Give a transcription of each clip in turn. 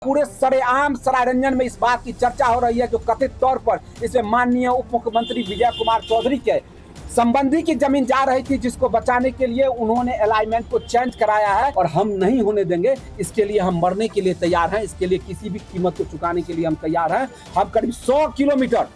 पूरे सरेआम सरायरंजन में इस बात की चर्चा हो रही है जो कथित तौर पर इसमें माननीय उप मुख्यमंत्री विजय कुमार चौधरी के संबंधी की जमीन जा रही थी, जिसको बचाने के लिए उन्होंने अलाइनमेंट को चेंज कराया है और हम नहीं होने देंगे। इसके लिए हम मरने के लिए तैयार हैं, इसके लिए किसी भी कीमत को चुकाने के लिए हम तैयार हैं। हम करीब 100 किलोमीटर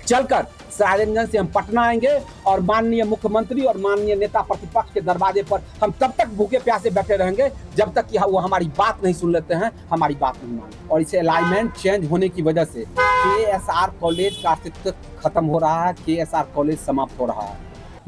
चलकर सरायरंजन से हम पटना आएंगे और माननीय मुख्यमंत्री और माननीय नेता प्रतिपक्ष के दरवाजे पर हम तब तक भूखे प्यासे बैठे रहेंगे जब तक कि वो हमारी बात नहीं सुन लेते हैं, हमारी बात नहीं मानते। और इसे अलाइनमेंट चेंज होने की वजह से KSR कॉलेज का अस्तित्व खत्म हो रहा है, KSR कॉलेज समाप्त हो रहा है।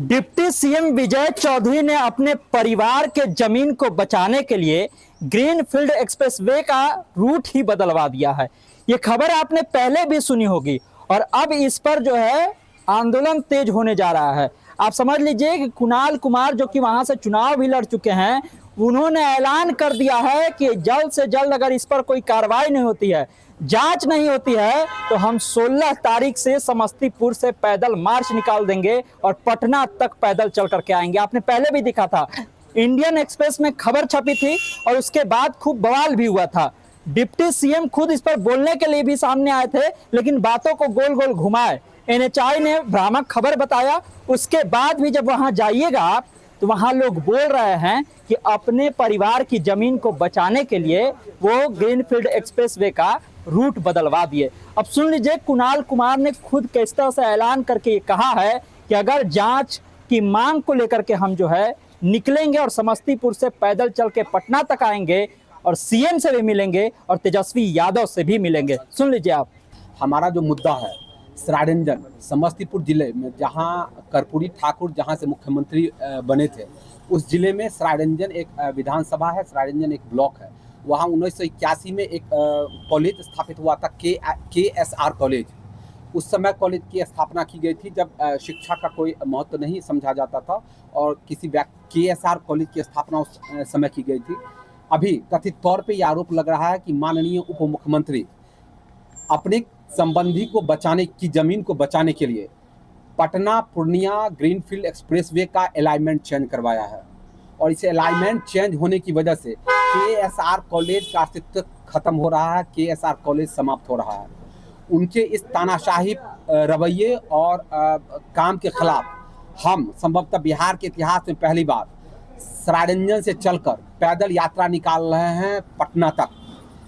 डिप्टी सीएम विजय चौधरी ने अपने परिवार के जमीन को बचाने के लिए ग्रीनफील्ड एक्सप्रेसवे का रूट ही बदलवा दिया है। ये खबर आपने पहले भी सुनी होगी और अब इस पर जो है आंदोलन तेज होने जा रहा है। आप समझ लीजिए कि कुणाल कुमार जो कि वहां से चुनाव भी लड़ चुके हैं, उन्होंने ऐलान कर दिया है कि जल्द से जल्द अगर इस पर कोई कार्रवाई नहीं होती है, जांच नहीं होती है, तो हम 16 तारीख से समस्तीपुर से पैदल मार्च निकाल देंगे और पटना तक पैदल चल करके आएंगे। आपने पहले भी दिखा था, इंडियन एक्सप्रेस में खबर छपी थी और उसके बाद खूब बवाल भी हुआ था। डिप्टी सीएम खुद इस पर बोलने के लिए भी सामने आए थे, लेकिन बातों को गोल गोल घुमाए। NHI ने भ्रामक खबर बताया। उसके बाद भी जब वहां जाइएगा आप, तो वहां लोग बोल रहे हैं कि अपने परिवार की जमीन को बचाने के लिए वो ग्रीनफील्ड एक्सप्रेसवे का रूट बदलवा दिए। अब सुन लीजिए, कुणाल कुमार ने खुद किस तरह से ऐलान करके कहा है कि अगर जांच की मांग को लेकर के हम जो है निकलेंगे और समस्तीपुर से पैदल चल के पटना तक आएंगे और सीएम से भी मिलेंगे और तेजस्वी यादव से भी मिलेंगे। सुन लीजिए आप। हमारा जो मुद्दा है सरायरंजन समस्तीपुर जिले में, जहां कर्पूरी ठाकुर जहां से मुख्यमंत्री बने थे, उस जिले में सरायरंजन एक विधानसभा है, सरायरंजन एक ब्लॉक है। वहां 1981 में एक कॉलेज स्थापित हुआ था, KSR कॉलेज। उस समय कॉलेज की स्थापना की गई थी जब शिक्षा का कोई महत्व नहीं समझा जाता था और किसी KSR कॉलेज की स्थापना उस समय की गई थी। अभी कथित तौर पे यह आरोप लग रहा है कि माननीय उप मुख्यमंत्री अपने संबंधी को बचाने की जमीन को बचाने के लिए पटना पूर्णिया ग्रीनफील्ड एक्सप्रेसवे का अलाइनमेंट चेंज करवाया है और इसे अलाइनमेंट चेंज होने की वजह से KSR कॉलेज का अस्तित्व खत्म हो रहा है, KSR कॉलेज समाप्त हो रहा है। उनके इस तानाशाही रवैये और काम के खिलाफ हम संभवतः बिहार के इतिहास में पहली बार सरायरंजन से चलकर पैदल यात्रा निकाल रहे हैं पटना तक।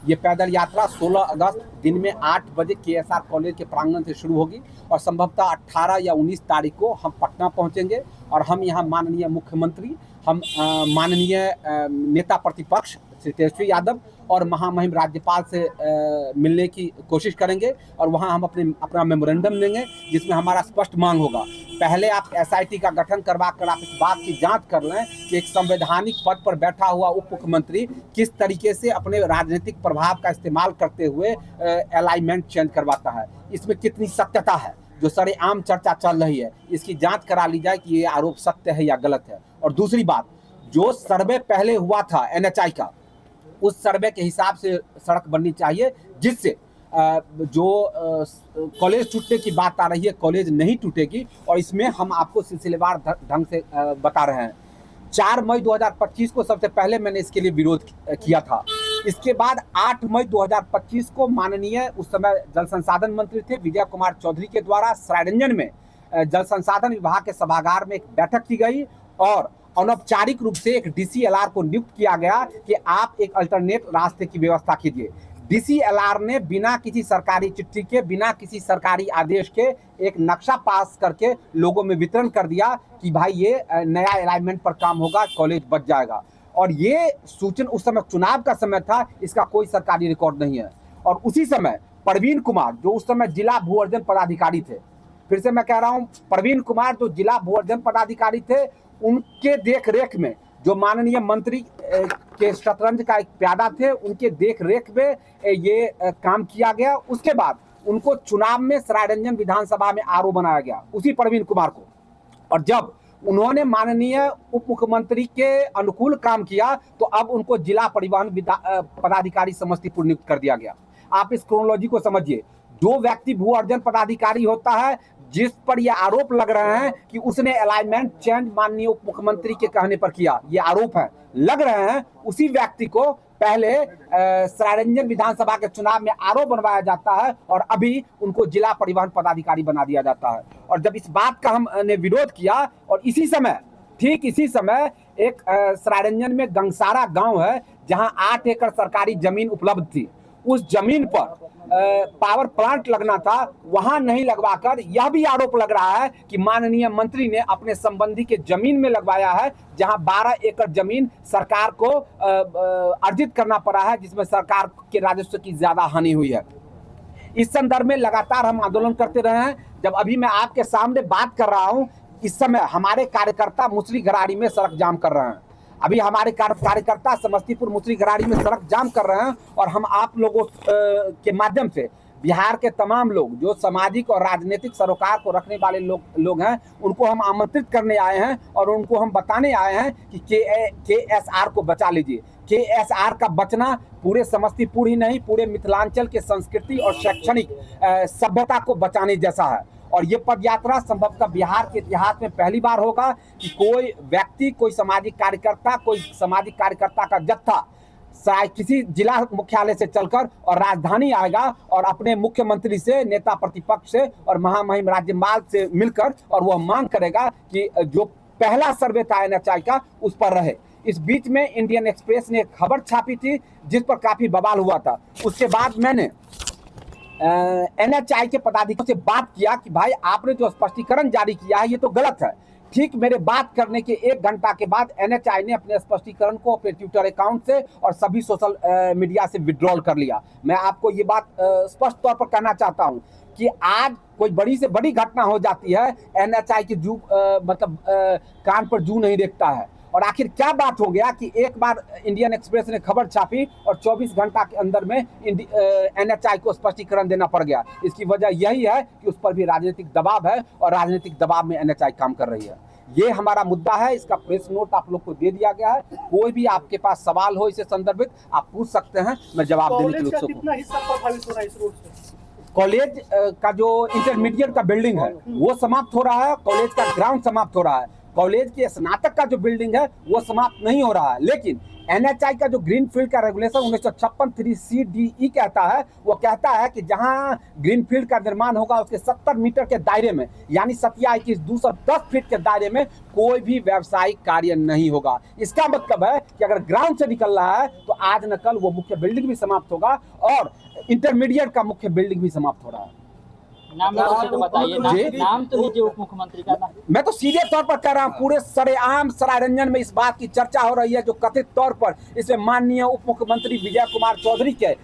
ये पैदल यात्रा 16 अगस्त दिन में 8 बजे KSR कॉलेज के प्रांगण से शुरू होगी और संभवतः 18 या 19 तारीख को हम पटना पहुंचेंगे और हम यहाँ माननीय मुख्यमंत्री, हम माननीय नेता प्रतिपक्ष श्री तेजस्वी यादव और महामहिम राज्यपाल से मिलने की कोशिश करेंगे और वहाँ हम अपना मेमोरेंडम देंगे जिसमें हमारा स्पष्ट मांग होगा, पहले आप SIT का गठन करवा कर आप इस बात की जांच कर लें कि एक संवैधानिक पद पर बैठा हुआ उप मुख्यमंत्री किस तरीके से अपने राजनीतिक प्रभाव का इस्तेमाल करते हुए अलाइनमेंट चेंज करवाता है। इसमें कितनी सत्यता है, जो सरेआम चर्चा चल रही है, इसकी जांच करा ली जाए कि ये आरोप सत्य है या गलत है। और दूसरी बात, जो सर्वे पहले हुआ था NHI का, उस सर्वे के हिसाब से सड़क बननी चाहिए जिससे जो कॉलेज टूटने की बात आ रही है, कॉलेज नहीं टूटेगी। और इसमें हम आपको सिलसिलेवार ढंग से बता रहे हैं। 4 मई 2025 को सबसे पहले मैंने इसके लिए विरोध किया था। इसके बाद 8 मई 2025 को माननीय उस समय जल संसाधन मंत्री थे विजय कुमार चौधरी के द्वारा सरायरंजन में जल संसाधन विभाग के सभागार में एक बैठक की गई और अनौपचारिक रूप से एक DCLR को नियुक्त किया गया कि आप एक अल्टरनेट रास्ते की व्यवस्था कीजिए। DCLR ने बिना किसी सरकारी चिट्ठी के, बिना किसी सरकारी आदेश के एक नक्शा पास करके लोगों में वितरण कर दिया कि भाई ये नया अलाइनमेंट पर काम होगा, कॉलेज बच जाएगा। और ये सूचना उस समय चुनाव का समय था, इसका कोई सरकारी रिकॉर्ड नहीं है। और उसी समय प्रवीण कुमार जो उस समय जिला भू अर्जन पदाधिकारी थे, फिर से मैं कह रहा हूँ, प्रवीण कुमार जो जिला भू अर्जन पदाधिकारी थे, उनके देख रेख में जो माननीय मंत्री के शतरंज का एक प्यादा थे, उनके देख रेख में ये काम किया गया। उसके बाद उनको चुनाव में सरायरंजन विधानसभा में RO बनाया गया, उसी प्रवीण कुमार को। और जब उन्होंने माननीय उप मुख्यमंत्री के अनुकूल काम किया तो अब उनको जिला परिवहन पदाधिकारी समस्तीपुर नियुक्त कर दिया गया। आप इस क्रोनोलॉजी को समझिए। जो व्यक्ति भू अर्जन पदाधिकारी होता है, जिस पर यह आरोप लग रहे हैं कि उसने अलाइनमेंट चेंज माननीय उप मुख्यमंत्री के कहने पर किया, ये आरोप है, लग रहे हैं, उसी व्यक्ति को पहले सरायरंजन विधानसभा के चुनाव में आरोप बनवाया जाता है और अभी उनको जिला परिवहन पदाधिकारी बना दिया जाता है। और जब इस बात का हमने विरोध किया और ठीक इसी समय एक सरायरंजन में गंगसारा गांव है जहां 8 एकड़ सरकारी जमीन उपलब्ध थी, उस जमीन पर पावर प्लांट लगना था, वहां नहीं लगवाकर यह भी आरोप लग रहा है कि माननीय मंत्री ने अपने संबंधी के जमीन में लगवाया है, जहां 12 एकड़ जमीन सरकार को अर्जित करना पड़ा है, जिसमें सरकार के राजस्व की ज्यादा हानि हुई है। इस संदर्भ में लगातार हम आंदोलन करते रहे हैं। जब अभी मैं आपके सामने बात कर रहा हूं, इस समय हमारे कार्यकर्ता मुसरी घराड़ी में सड़क जाम कर रहे हैं। अभी हमारे कार्यकर्ता समस्तीपुर मुसरी घराड़ी में सड़क जाम कर रहे हैं और हम आप लोगों के माध्यम से बिहार के तमाम लोग जो सामाजिक और राजनीतिक सरोकार को रखने वाले लोग हैं, उनको हम आमंत्रित करने आए हैं और उनको हम बताने आए हैं कि KSR को बचा लीजिए। KSR का बचना पूरे समस्तीपुर ही नहीं, पूरे मिथिलांचल के संस्कृति और शैक्षणिक सभ्यता को बचाने जैसा है। और ये पद यात्रा संभवतः बिहार के इतिहास में पहली बार होगा कि कोई व्यक्ति, कोई सामाजिक कार्यकर्ता का जत्था किसी जिला मुख्यालय से चलकर और राजधानी आएगा और अपने मुख्यमंत्री से, नेता प्रतिपक्ष से और महामहिम राज्यपाल से मिलकर और वह मांग करेगा कि जो पहला सर्वे था NHI का उस पर रहे। इस बीच में इंडियन एक्सप्रेस ने एक खबर छापी थी जिस पर काफी बवाल हुआ था। उसके बाद मैंने NHI के पदाधिकारियों से बात किया कि भाई आपने जो स्पष्टीकरण जारी किया है ये तो गलत है। ठीक मेरे बात करने के 1 घंटा के बाद NHI ने अपने स्पष्टीकरण को अपने ट्विटर अकाउंट से और सभी सोशल मीडिया से विड्रॉल कर लिया। मैं आपको ये बात स्पष्ट तौर पर कहना चाहता हूँ कि आज कोई बड़ी से बड़ी घटना हो जाती है, NHI की कान पर जू नहीं देखता है। और आखिर क्या बात हो गया कि एक बार इंडियन एक्सप्रेस ने खबर छापी और 24 घंटा के अंदर में NHI को स्पष्टीकरण देना पड़ गया। इसकी वजह यही है कि उस पर भी राजनीतिक दबाव है और राजनीतिक दबाव में NHI काम कर रही है। ये हमारा मुद्दा है, इसका प्रेस नोट आप लोग को दे दिया गया है। कोई भी आपके पास सवाल हो इसे संदर्भित आप पूछ सकते हैं, मैं जवाब देने के लिए उत्सुक हूँ। कॉलेज का जो इंटरमीडिएट का बिल्डिंग है वो समाप्त हो रहा है, कॉलेज का ग्राउंड समाप्त हो रहा है, कॉलेज के स्नातक का जो बिल्डिंग है वो समाप्त नहीं हो रहा है। लेकिन NHI का जो ग्रीन फील्ड का रेगुलेशन 1956 3CDE कहता है, वो कहता है कि जहां ग्रीन फील्ड का निर्माण होगा उसके 70 मीटर के दायरे में, यानी 210 फीट के दायरे में कोई भी व्यावसायिक कार्य नहीं होगा। इसका मतलब है कि अगर ग्राउंड से निकल रहा है तो आज न कल वो मुख्य बिल्डिंग भी समाप्त होगा और इंटरमीडिएट का मुख्य बिल्डिंग भी समाप्त हो रहा है। नाम तो बताइए, नाम तो लीजिए उप मुख्यमंत्री का। मैं तो सीधे तौर पर कह रहा हूँ, पूरे सरेआम सरायरंजन में इस बात की चर्चा हो रही है जो कथित तौर पर इसमें माननीय उप मुख्यमंत्री विजय कुमार चौधरी के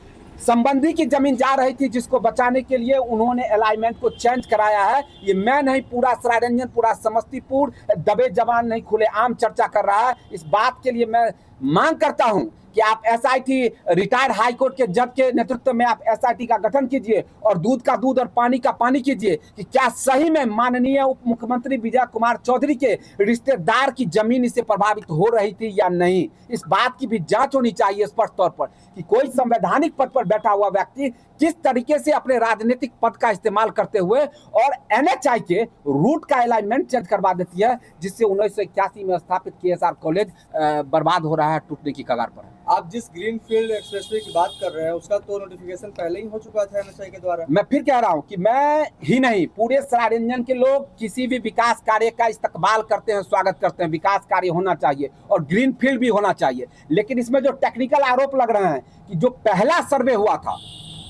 संबंधी की जमीन जा रही थी, जिसको बचाने के लिए उन्होंने अलाइनमेंट को चेंज कराया है। ये मैं नहीं, पूरा सरायरंजन, पूरा समस्तीपुर दबे जवान नहीं खुले आम चर्चा कर रहा है। इस बात के लिए मैं मांग करता हूं कि आप SIT, रिटायर्ड हाई कोर्ट के जज के नेतृत्व में आप SIT का गठन कीजिए और दूध का दूध और पानी का पानी कीजिए कि क्या सही में माननीय उप मुख्यमंत्री विजय कुमार चौधरी के रिश्तेदार की जमीन इससे प्रभावित हो रही थी या नहीं। इस बात की भी जांच होनी चाहिए स्पष्ट तौर पर कि कोई संवैधानिक पद पर बैठा हुआ व्यक्ति किस तरीके से अपने राजनीतिक पद का इस्तेमाल करते हुए और NHI के रूट का अलाइनमेंट चेंज करवा देती है, जिससे 1981 में स्थापित KSR कॉलेज बर्बाद हो रहा है, टूटने की कगार पर है। आप जिस ग्रीनफील्ड एक्सप्रेसवे की बात कर रहे हैं उसका तो नोटिफिकेशन पहले ही हो चुका था NHI के द्वारा। मैं फिर कह रहा हूं कि मैं ही नहीं, पूरे सरायरंजन के लोग किसी भी विकास कार्य का इस्तकबाल करते हैं, स्वागत करते हैं। विकास कार्य होना चाहिए और ग्रीन फील्ड भी होना चाहिए, लेकिन इसमें जो टेक्निकल आरोप लग रहे हैं कि जो पहला सर्वे हुआ था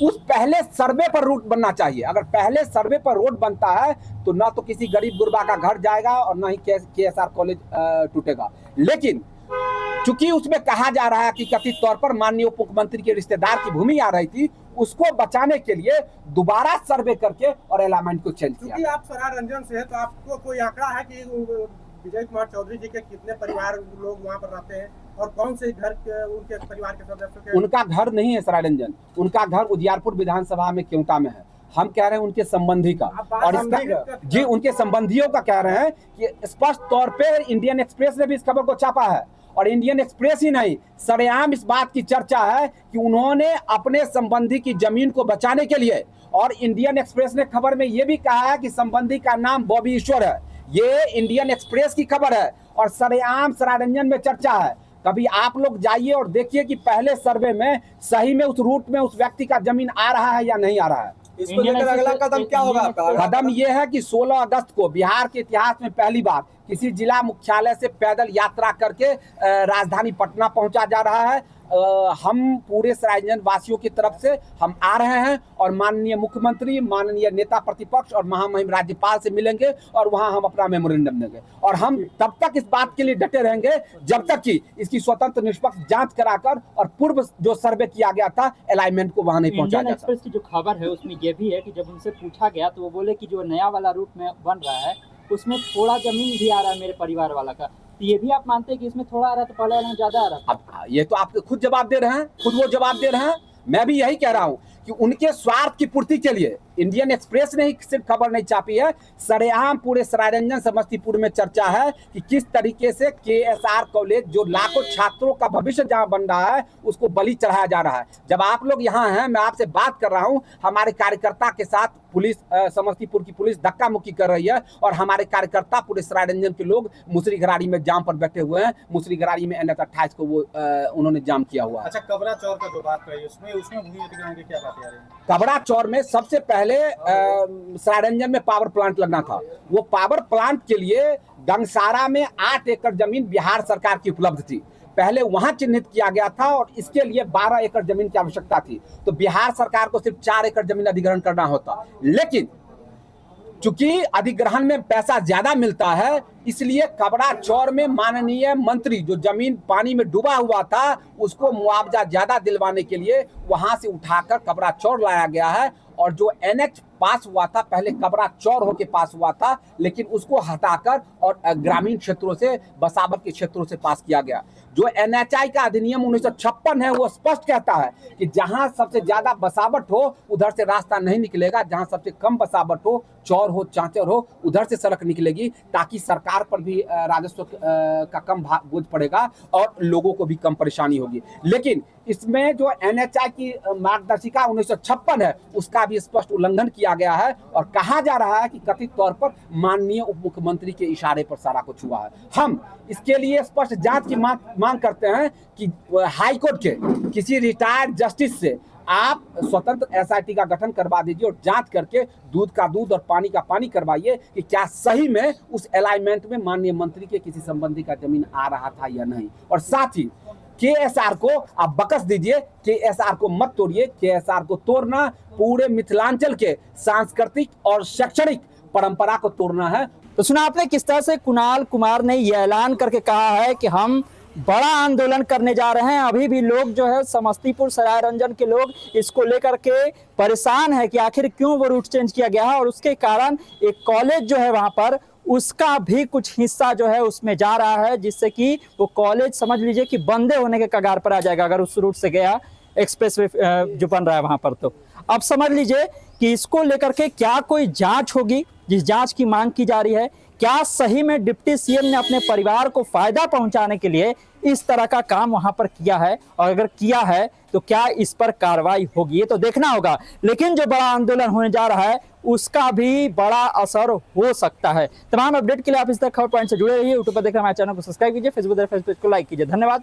उस पहले सर्वे पर रूट बनना चाहिए। अगर पहले सर्वे पर रोड बनता है तो ना तो किसी गरीब गुरबा का घर जाएगा और ना ही KSR कॉलेज टूटेगा। लेकिन चूंकि उसमें कहा जा रहा है कि कथित तौर पर माननीय उप मुख्यमंत्री के रिश्तेदार की भूमि आ रही थी, उसको बचाने के लिए दोबारा सर्वे करके और अलाइनमेंट को चेंज किया। क्योंकि आप सरायरंजन से है तो आपको कोई आंकड़ा है कि विजय कुमार चौधरी जी के कितने परिवार लोग वहाँ पर रहते हैं और कौन से घर के उनके परिवार के सदस्यों के? उनका घर नहीं है सरायरंजन, उनका घर उजियारपुर विधानसभा में केवटा में है। हम कह रहे हैं उनके संबंधी का, और इसका जी उनके संबंधियों का कह रहे हैं कि स्पष्ट तौर पे इंडियन एक्सप्रेस ने भी इस खबर को छापा है। और इंडियन एक्सप्रेस ही नहीं, सरेआम इस बात की चर्चा है कि उन्होंने अपने संबंधी की जमीन को बचाने के लिए, और इंडियन एक्सप्रेस ने खबर में यह भी कहा है कि संबंधी का नाम बॉबी ईश्वर है। ये इंडियन एक्सप्रेस की खबर है और सरेआम सरायरंजन में चर्चा है। कभी आप लोग जाइए और देखिए कि पहले सर्वे में सही में उस रूट में उस व्यक्ति का जमीन आ रहा है या नहीं आ रहा है। इसको लेकर अगला कदम क्या होगा आपका? कदम यह है कि 16 अगस्त को बिहार के इतिहास में पहली बार किसी जिला मुख्यालय से पैदल यात्रा करके राजधानी पटना पहुंचा जा रहा है। हम पूरे सरायरंजन वासियों की तरफ से हम आ रहे हैं और माननीय मुख्यमंत्री, माननीय नेता प्रतिपक्ष और महामहिम राज्यपाल से मिलेंगे और वहां हम अपना मेमोरेंडम देंगे। और हम तब तक इस बात के लिए डटे रहेंगे जब तक कि इसकी स्वतंत्र निष्पक्ष जांच कराकर और पूर्व जो सर्वे किया गया था अलाइनमेंट को वहां नहीं पहुंचाया इंडियन एक्सप्रेस की जो खबर है उसमें ये भी है कि जब उनसे पूछा गया तो वो बोले कि जो नया वाला रूट में बन रहा है उसमें थोड़ा जमीन भी आ रहा है मेरे परिवार वाला का। तो ये भी आप मानते हैं कि इसमें थोड़ा आ रहा है तो पहले वाले में ज्यादा आ रहा था? अब ये तो आप खुद जवाब दे रहे हैं, खुद वो जवाब दे रहे हैं। मैं भी यही कह रहा हूं कि उनके स्वार्थ की पूर्ति के लिए इंडियन एक्सप्रेस ने ही सिर्फ खबर नहीं छापी है, सरेआम पूरे सरायरंजन समस्तीपुर में चर्चा है कि किस तरीके से केएसआर कॉलेज जो लाखों छात्रों का भविष्य जहां बन रहा है उसको बलि चढ़ाया जा रहा है। जब आप लोग यहाँ हैं, मैं आपसे बात कर रहा हूं, हमारे कार्यकर्ता के साथ पुलिस समस्तीपुर की पुलिस धक्का मुक्की कर रही है और हमारे कार्यकर्ता पूरे सरायरंजन के लोग मुसरीघरारी में जाम पर बैठे हुए हैं। मुसरीघरारी में NH-28 को वो उन्होंने जाम किया हुआ है। अच्छा, कबरा चौर का जो बात कही उसमें भूमि अधिग्रहण की क्या बात आ रही है? कबरा चौर में सबसे पहले सरायरंजन में पावर प्लांट लगना था। वो पावर प्लांट के लिए डंगसारा में 8 एकड़ जमीन बिहार सरकार की उपलब्ध थी। पहले वहां चिन्हित किया गया था और इसके लिए 12 एकड़ जमीन की आवश्यकता थी, तो बिहार सरकार को सिर्फ 4 एकड़ जमीन अधिग्रहण करना होता। लेकिन चूंकि अधिग्रहण में पैसा ज्यादा मिलता है, इसलिए कबरा चौर में माननीय मंत्री जो जमीन पानी में डूबा हुआ था उसको मुआवजा ज्यादा दिलवाने के लिए वहां से उठाकर कबरा चौर लाया गया है। और जो NH पास हुआ था, पहले कबरा चौर होके पास हुआ था, लेकिन उसको हटाकर और ग्रामीण क्षेत्रों से, बसावर के क्षेत्रों से पास किया गया। जो NHI का अधिनियम 1956 है वो स्पष्ट कहता है कि जहां सबसे ज्यादा बसावट हो उधर से रास्ता नहीं निकलेगा, जहां सबसे कम बसावट हो, चौर हो, चांचर हो, उधर से सड़क निकलेगी, ताकि सरकार पर भी राजस्व का कम बोझ पड़ेगा और लोगों को भी कम परेशानी होगी। लेकिन इसमें जो NHI की मार्गदर्शिका 1956 है उसका भी स्पष्ट उल्लंघन किया गया है और कहा जा रहा है कि कथित तौर पर माननीय उप मुख्यमंत्री के इशारे पर सारा कुछ हुआ है। हम इसके लिए स्पष्ट जांच की मांग करते हैं कि हाई कोर्ट के किसी रिटायर्ड जस्टिस से आप स्वतंत्र SIT का गठन करवा दीजिए और जांच करके दूध का दूध और पानी का पानी करवाइए कि क्या सही में उस अलाइनमेंट में माननीय मंत्री के किसी संबंधी का जमीन आ रहा था या नहीं। और साथ ही KSR को आप बकस दीजिए, KSR को मत तोड़िए। KSR को तोड़ना पूरे मिथिलांचल के सांस्कृतिक और शैक्षणिक परंपरा को तोड़ना है। तो सुना आपने किस तरह से कुणाल कुमार ने यह ऐलान करके कहा है कि हम बड़ा आंदोलन करने जा रहे हैं। अभी भी लोग जो है समस्तीपुर सरायरंजन के लोग इसको लेकर के परेशान है कि आखिर क्यों वो रूट चेंज किया गया है और उसके कारण एक कॉलेज जो है वहां पर उसका भी कुछ हिस्सा जो है उसमें जा रहा है, जिससे कि वो कॉलेज समझ लीजिए कि बंदे होने के कगार पर आ जाएगा अगर उस रूट से गया एक्सप्रेस वे जो बन रहा है वहां पर। तो अब समझ लीजिए कि इसको लेकर के क्या कोई जांच होगी, जिस जांच की मांग की जा रही है। क्या सही में डिप्टी CM ने अपने परिवार को फायदा पहुंचाने के लिए इस तरह का काम वहां पर किया है, और अगर किया है तो क्या इस पर कार्रवाई होगी, ये तो देखना होगा। लेकिन जो बड़ा आंदोलन होने जा रहा है उसका भी बड़ा असर हो सकता है। तमाम अपडेट के लिए आप इस तरह खबर पॉइंट से जुड़े रहिए। यूट्यूब पर देख रहे हमारे चैनल को सब्सक्राइब कीजिए, फेसबुक को लाइक कीजिए। धन्यवाद।